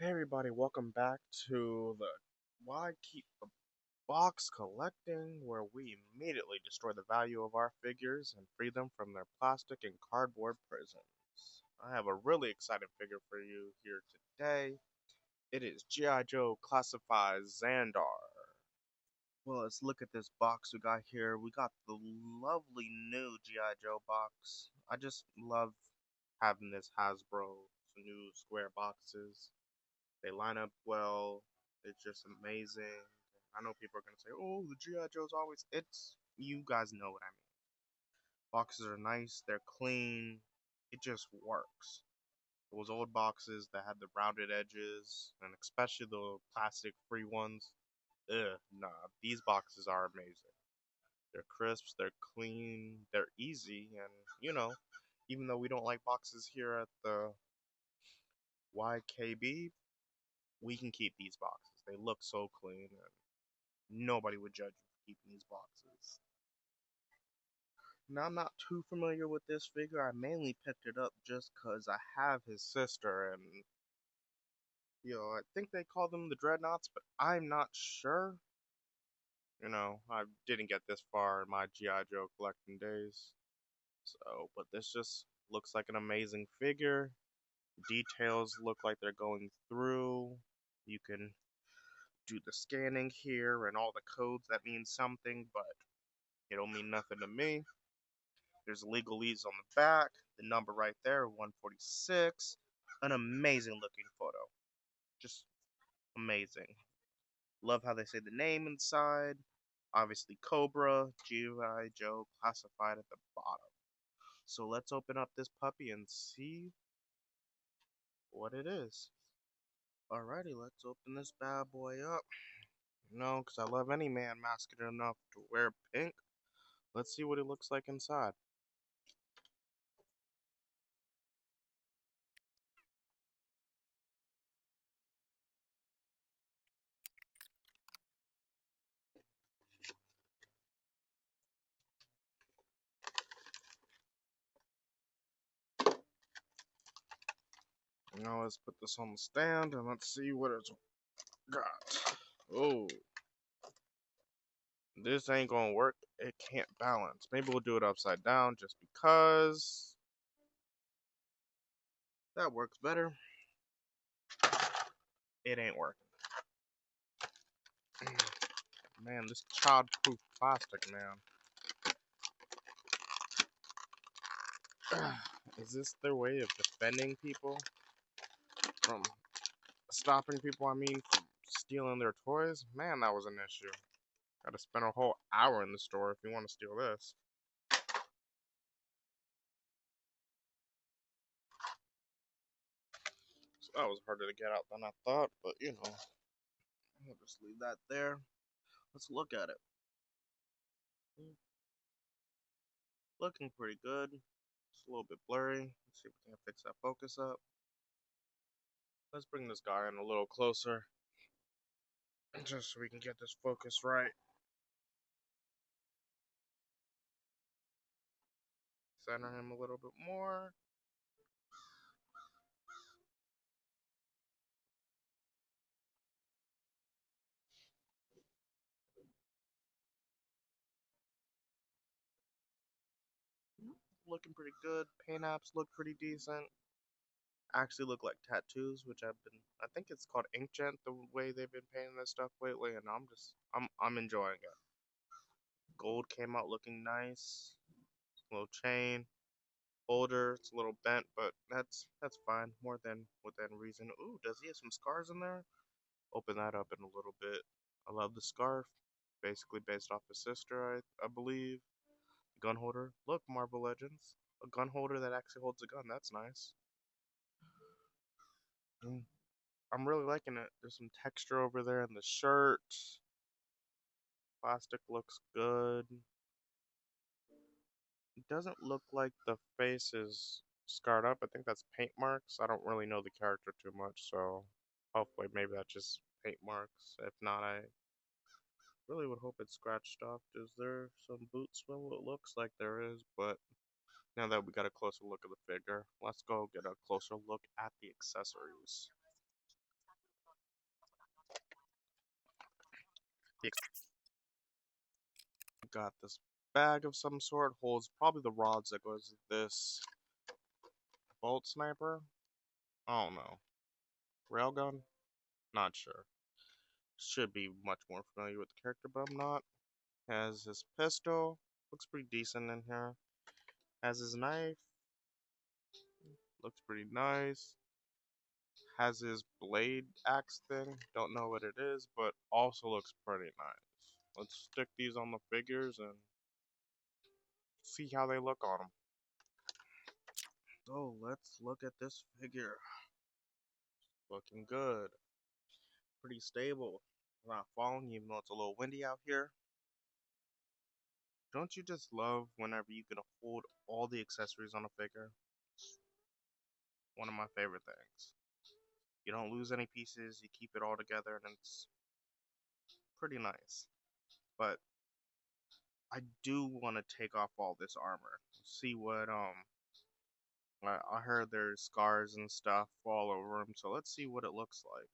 Hey everybody, welcome back to the Why Keep the Box Collecting, where we immediately destroy the value of our figures and free them from their plastic and cardboard prisons. I have a really exciting figure for you here today. It is G.I. Joe Classified Zandar. Well, let's look at this box we got here. We got the lovely new G.I. Joe box. I just love having this Hasbro new square boxes. They line up well. It's just amazing. I know people are gonna say, "Oh, the GI Joe's always." It's you guys know what I mean. Boxes are nice. They're clean. It just works. Those old boxes that had the rounded edges, and especially the plastic-free ones. Nah. These boxes are amazing. They're crisp. They're clean. They're easy, and even though we don't like boxes here at the YKB, we can keep these boxes. They look so clean, and nobody would judge you for keeping these boxes. Now, I'm not too familiar with this figure. I mainly picked it up just because I have his sister, and I think they call them the Dreadnoks, but I'm not sure. I didn't get this far in my G.I. Joe collecting days. But this just looks like an amazing figure. Details look like they're going through. You can do the scanning here and all the codes that mean something, but it don't mean nothing to me. There's legalese on the back, the number right there, 146. An amazing looking photo. Just amazing. Love how they say the name inside. Obviously Cobra, G.I. Joe classified at the bottom. So let's open up this puppy and see what it is. Alrighty, let's open this bad boy up. Because I love any man masculine enough to wear pink. Let's see what it looks like inside. Now let's put this on the stand and let's see what it's got. Oh, this ain't gonna work. It can't balance. Maybe we'll do it upside down just because that works better. It ain't working. Man, this child-proof plastic, man. Is this their way of defending people from stopping people? I mean, from stealing their toys? Man, that was an issue. Gotta spend a whole hour in the store if you want to steal this. So that was harder to get out than I thought, but we'll just leave that there. Let's look at it. Looking pretty good. It's a little bit blurry. Let's see if we can fix that focus up. Let's bring this guy in a little closer, just so we can get this focus right. Center him a little bit more. Looking pretty good. Paint apps look pretty decent. Actually look like tattoos, which I think it's called inkjet, the way they've been painting this stuff lately, and I'm enjoying it. Gold came out looking nice. Little chain. Older, it's a little bent, but that's fine. More than within reason. Ooh, does he have some scars in there? Open that up in a little bit. I love the scarf. Basically based off his sister, I believe. Gun holder. Look, Marvel Legends. A gun holder that actually holds a gun. That's nice. Mm, I'm really liking it. There's some texture over there in the shirt. Plastic looks good. It doesn't look like the face is scarred up. I think that's paint marks. I don't really know the character too much, so hopefully maybe that's just paint marks. If not, I really would hope it's scratched off. Is there some boot swivel? It looks like there is, but now that we got a closer look at the figure, let's go get a closer look at the accessories. Got this bag of some sort, holds probably the rods that goes with this bolt sniper. I don't know. Railgun? Not sure. Should be much more familiar with the character, but I'm not. Has his pistol. Looks pretty decent in here. Has his knife. Looks pretty nice. Has his blade axe thing. Don't know what it is, but also looks pretty nice. Let's stick these on the figures and see how they look on them. So let's look at this figure. Looking good. Pretty stable. Not falling even though it's a little windy out here. Don't you just love whenever you can hold all the accessories on a figure? It's one of my favorite things. You don't lose any pieces, you keep it all together, and it's pretty nice. But I do want to take off all this armor. See what I heard there's scars and stuff all over him, so let's see what it looks like.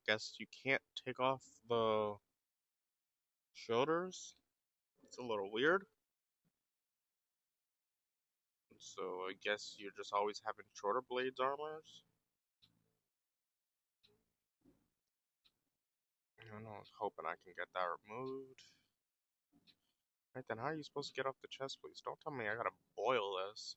Guess you can't take off the shoulders. It's a little weird. So I guess you're just always having shorter blades armors. I don't know, I was hoping I can get that removed. Right then, how are you supposed to get off the chest, please? Don't tell me I gotta boil this.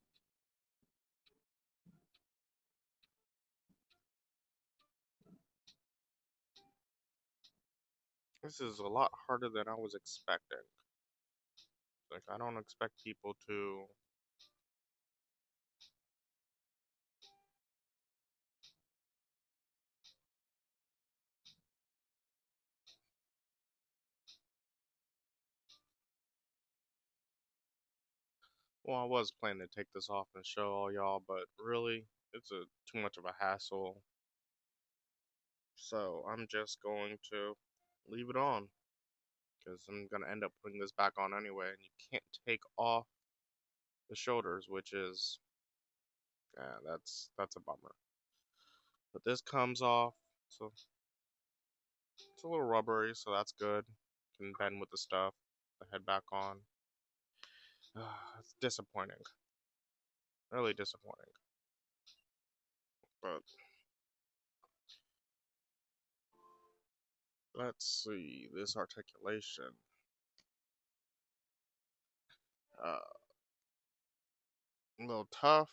This is a lot harder than I was expecting. Like, I don't expect people to... Well, I was planning to take this off and show all y'all, but really, it's too much of a hassle. So I'm just going to leave it on. Because I'm going to end up putting this back on anyway, and you can't take off the shoulders, which is... Yeah, that's a bummer. But this comes off, so it's a little rubbery, so that's good. Can bend with the stuff. The head back on. It's disappointing. Really disappointing. But let's see this articulation. A little tough.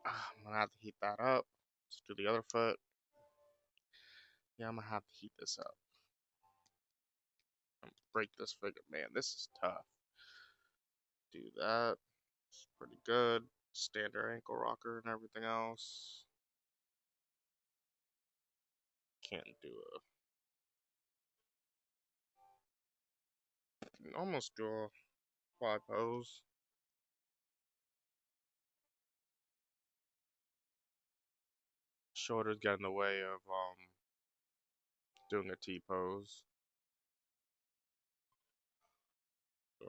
I'm gonna have to heat that up. Let's do the other foot. Yeah, I'm gonna have to heat this up. Break this figure. Man, this is tough. Do that. It's pretty good. Standard ankle rocker and everything else. Can't do almost do a fly pose. Shoulders get in the way of doing a T pose. So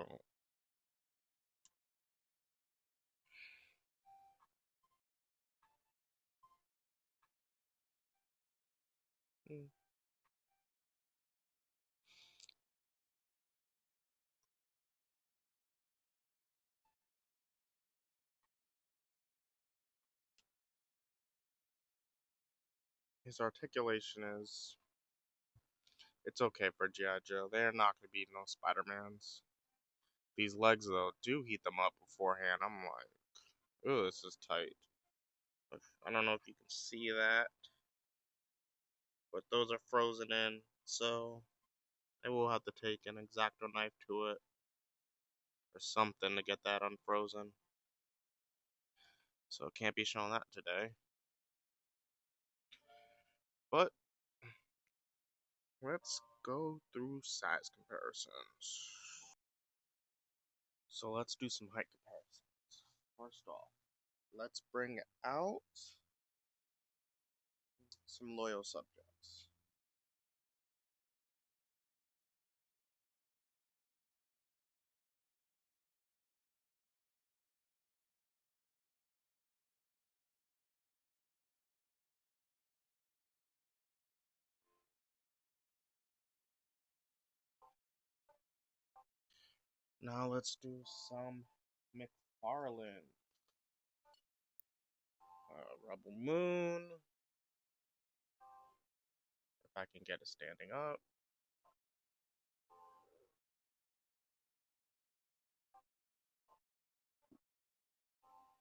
his articulation is it's okay for G.I. Joe. They're not gonna beat no Spider-Mans. These legs though do heat them up beforehand. I'm like, ooh, this is tight. I don't know if you can see that, but those are frozen in, so I will have to take an X-Acto knife to it or something to get that unfrozen. So can't be showing that today. But let's go through size comparisons. So let's do some height comparisons. First off, let's bring out some loyal subjects. Now let's do some McFarlane. Rebel Moon. If I can get it standing up.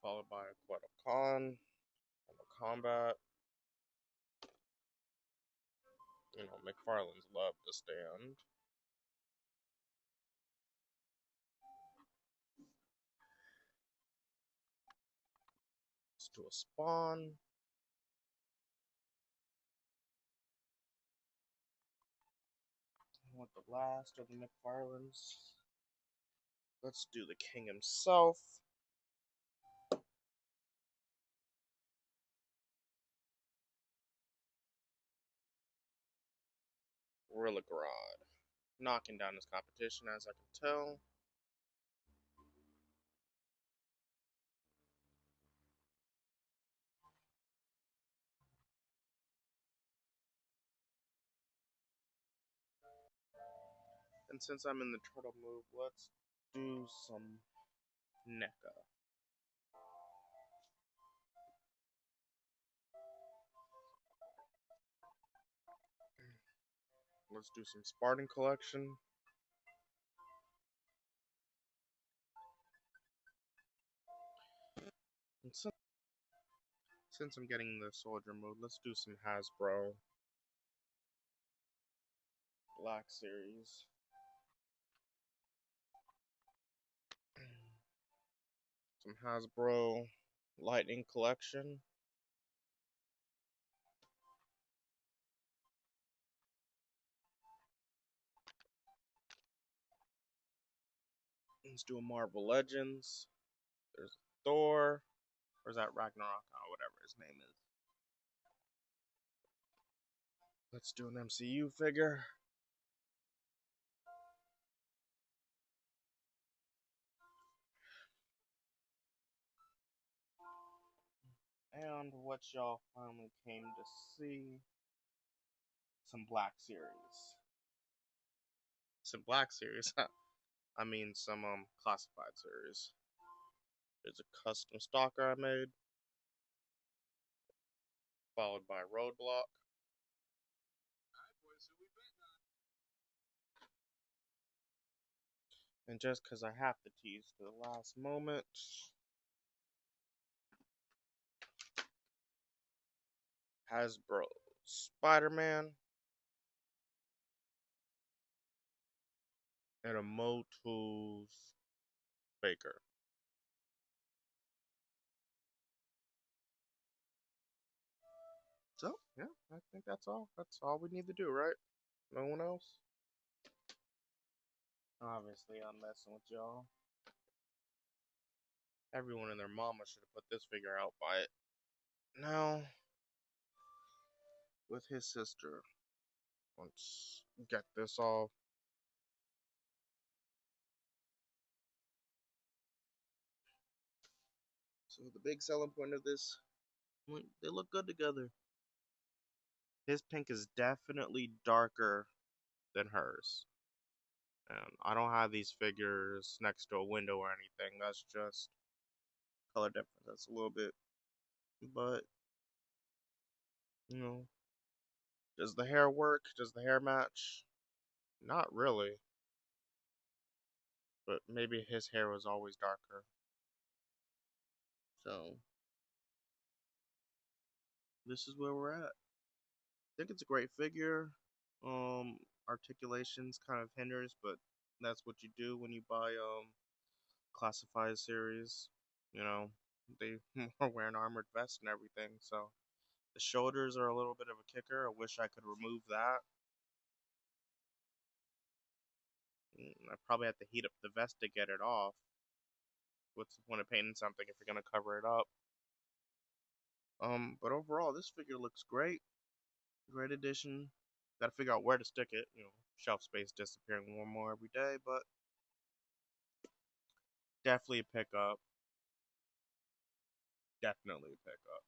Followed by a Quettle Combat. You know, McFarlane's love to stand. Let's do a Spawn. I want the last of the McFarlanes. Let's do the King himself. Rillagrod. Knocking down his competition, as I can tell. And since I'm in the turtle move, let's do some NECA. Let's do some Spartan collection. And since I'm getting the soldier mode, let's do some Hasbro Black Series. Some Hasbro Lightning collection. Let's do a Marvel Legends. There's Thor. Or is that Ragnarok? Oh, whatever his name is. Let's do an MCU figure. And what y'all finally came to see. Some Black Series. Some Black Series. I mean some Classified Series. There's a custom stalker I made. Followed by Roadblock. And just because I have to tease to the last moment, Hasbro Spider-Man and a Motu's Baker. So, yeah, I think that's all. That's all we need to do, right? No one else? Obviously, I'm messing with y'all. Everyone and their mama should have put this figure out by it. Now, with his sister, let's get this all. So the big selling point of this, they look good together. His pink is definitely darker than hers. And I don't have these figures next to a window or anything. That's just color difference. That's a little bit. But, you know, does the hair work? Does the hair match? Not really. But maybe his hair was always darker. So, this is where we're at. I think it's a great figure. Articulations kind of hinders, but that's what you do when you buy Classified Series. You know, they are wearing armored vests and everything, so the shoulders are a little bit of a kicker. I wish I could remove that. I probably have to heat up the vest to get it off. What's the point of painting something if you're gonna cover it up? But overall, this figure looks great. Great addition. Gotta figure out where to stick it. You know, shelf space disappearing more and more every day, but definitely a pickup. Definitely a pickup.